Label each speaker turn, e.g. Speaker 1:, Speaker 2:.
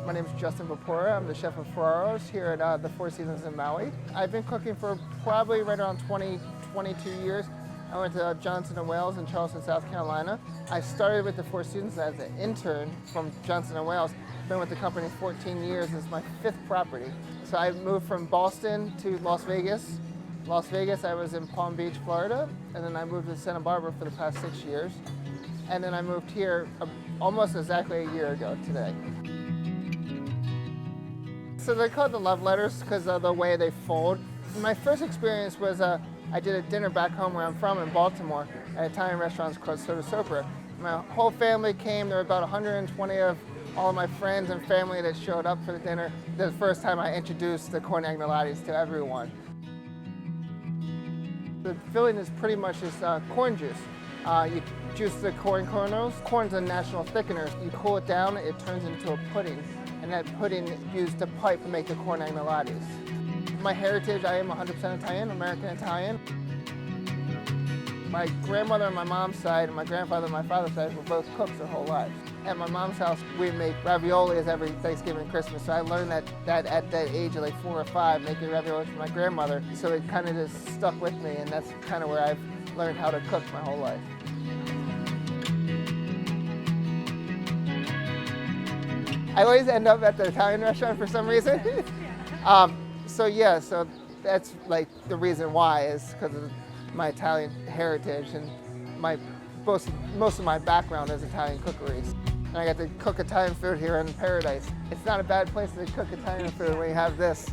Speaker 1: My name is Justin Purpura. I'm the chef of Ferraro's here at the Four Seasons in Maui. I've been cooking for probably right around 22 years. I went to Johnson & Wales in Charleston, South Carolina. I started with the Four Seasons as an intern from Johnson & Wales. Been with the company 14 years. It's my 5th property. So I moved from Boston to Las Vegas. Las Vegas, I was in Palm Beach, Florida, and then I moved to Santa Barbara for the past 6 years. And then I moved here almost exactly a year ago today. So they're called the love letters because of the way they fold. My first experience was I did a dinner back home where I'm from in Baltimore at an Italian restaurant called Sopra. My whole family came. There were about 120 of all of my friends and family that showed up for the dinner. The first time I introduced the corn agnolottis to everyone. The filling is pretty much just corn juice. You juice the corn kernels. Corn's a natural thickener. You cool it down, it turns into a pudding. And that pudding is used to pipe to make the corn agnolottis. My heritage, I am 100% Italian, American Italian. My grandmother on my mom's side and my grandfather on my father's side were both cooks their whole lives. At my mom's house, we make raviolis every Thanksgiving and Christmas. So I learned that at that age of like 4 or 5, making raviolis for my grandmother. So it kind of just stuck with me, and that's kind of where I've learned how to cook my whole life. I always end up at the Italian restaurant for some reason. So that's like the reason why is because of my Italian heritage and most of my background is Italian cookery. And I got to cook Italian food here in Paradise. It's not a bad place to cook Italian food when you have this.